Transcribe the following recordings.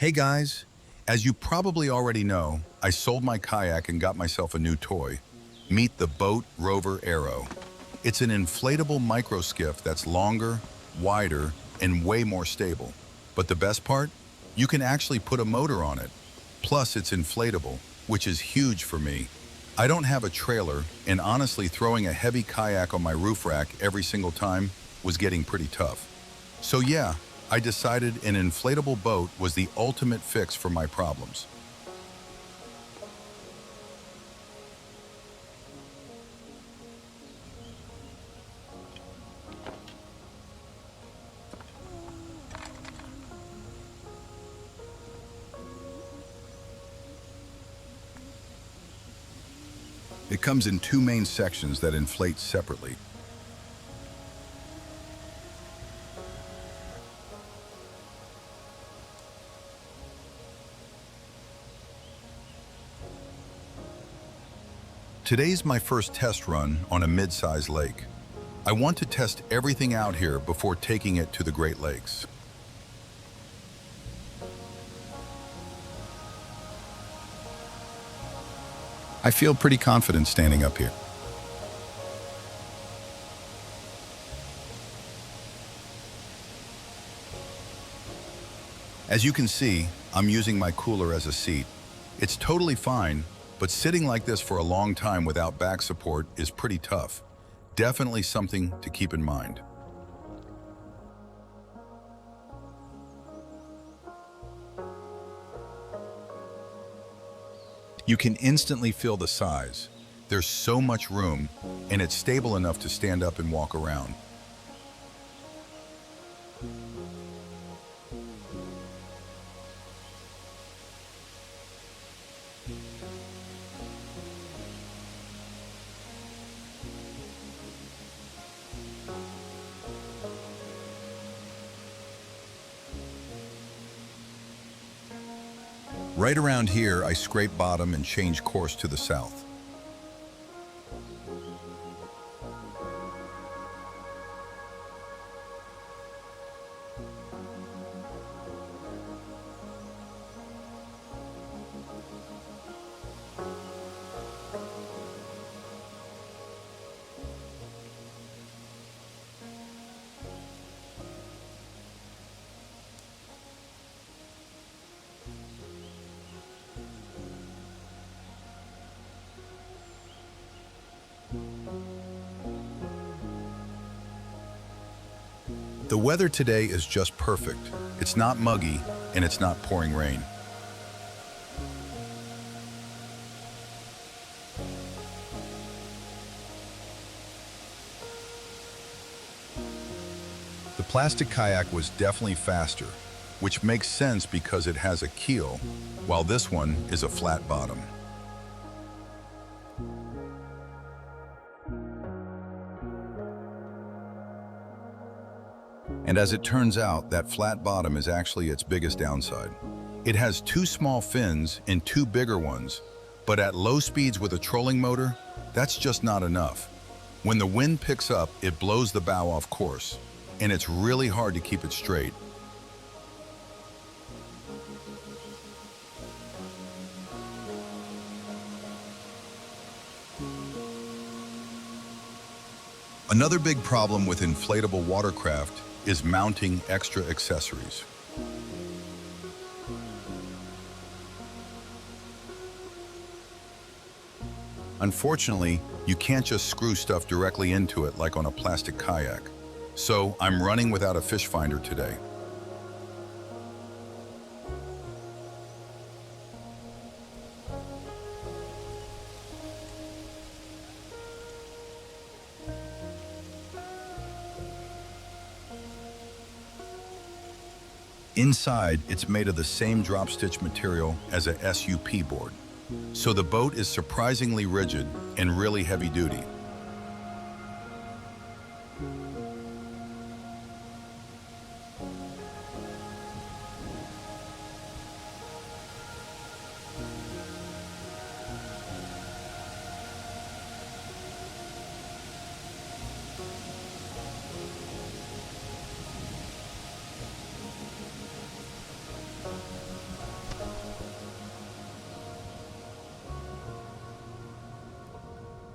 Hey guys, as you probably already know, I sold my kayak and got myself a new toy. Meet the BOTE Rover Aero. It's an inflatable micro skiff that's longer, wider, and way more stable. But the best part? You can actually put a motor on it. Plus, it's inflatable, which is huge for me. I don't have a trailer, and honestly, throwing a heavy kayak on my roof rack every single time was getting pretty tough. So yeah, I decided an inflatable boat was the ultimate fix for my problems. It comes in two main sections that inflate separately. Today's my first test run on a mid-sized lake. I want to test everything out here before taking it to the Great Lakes. I feel pretty confident standing up here. As you can see, I'm using my cooler as a seat. It's totally fine, but sitting like this for a long time without back support is pretty tough. Definitely something to keep in mind. You can instantly feel the size. There's so much room, and it's stable enough to stand up and walk around. Right around here, I scrape bottom and change course to the south. The weather today is just perfect. It's not muggy and it's not pouring rain. The plastic kayak was definitely faster, which makes sense because it has a keel, while this one is a flat bottom. And as it turns out, that flat bottom is actually its biggest downside. It has two small fins and two bigger ones, but at low speeds with a trolling motor, that's just not enough. When the wind picks up, it blows the bow off course, and it's really hard to keep it straight. Another big problem with inflatable watercraft is mounting extra accessories. Unfortunately, you can't just screw stuff directly into it like on a plastic kayak. So I'm running without a fish finder today. Inside, it's made of the same drop stitch material as a SUP board. So the boat is surprisingly rigid and really heavy duty.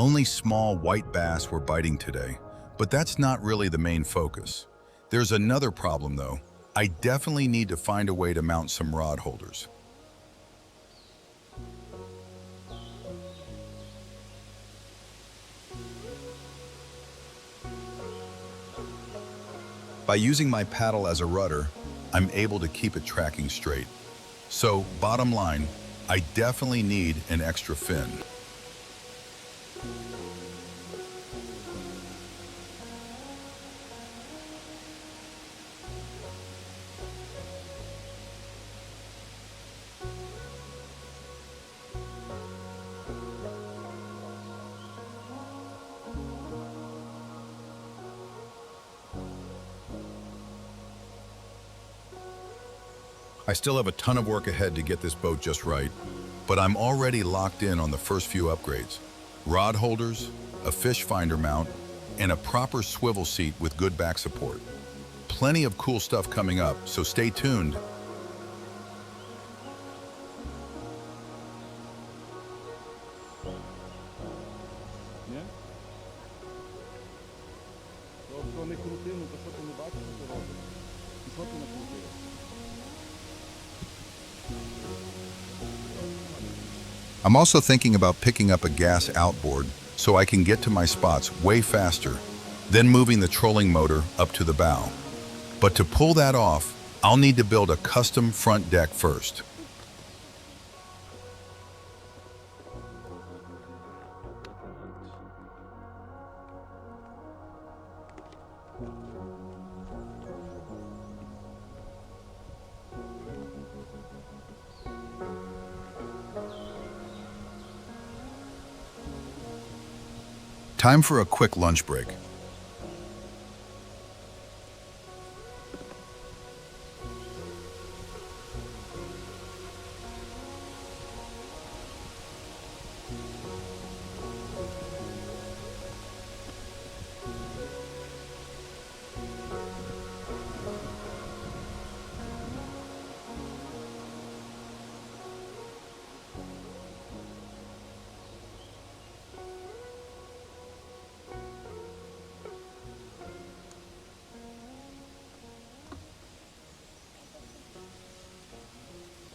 Only small white bass were biting today, but that's not really the main focus. There's another problem though. I definitely need to find a way to mount some rod holders. By using my paddle as a rudder, I'm able to keep it tracking straight. So, bottom line, I definitely need an extra fin. I still have a ton of work ahead to get this boat just right, but I'm already locked in on the first few upgrades. Rod holders, a fish finder mount, and a proper swivel seat with good back support. Plenty of cool stuff coming up, so stay tuned. I'm also thinking about picking up a gas outboard so I can get to my spots way faster, then moving the trolling motor up to the bow. But to pull that off, I'll need to build a custom front deck first. Time for a quick lunch break.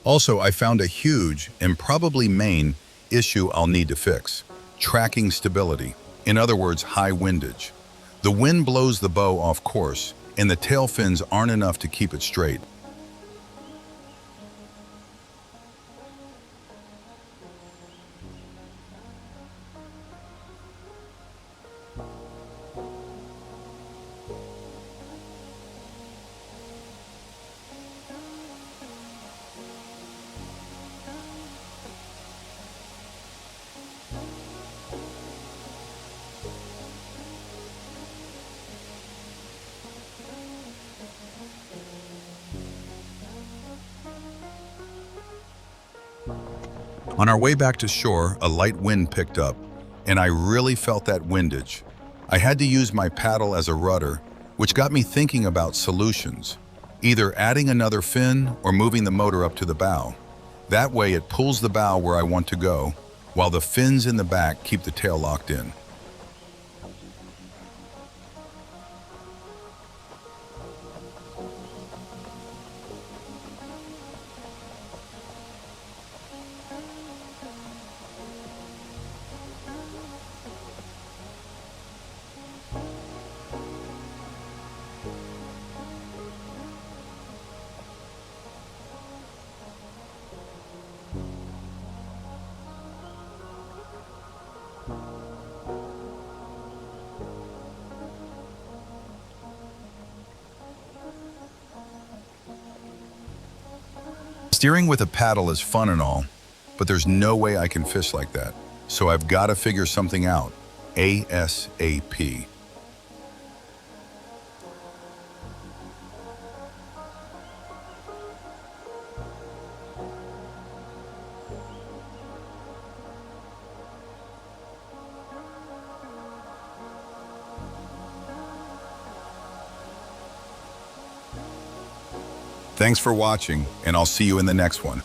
Also, I found a huge, and probably main, issue I'll need to fix. Tracking stability. In other words, high windage. The wind blows the bow off course, and the tail fins aren't enough to keep it straight. On our way back to shore, a light wind picked up, and I really felt that windage. I had to use my paddle as a rudder, which got me thinking about solutions, either adding another fin or moving the motor up to the bow. That way it pulls the bow where I want to go, while the fins in the back keep the tail locked in. Steering with a paddle is fun and all, but there's no way I can fish like that. So I've got to figure something out, ASAP. Thanks for watching, and I'll see you in the next one.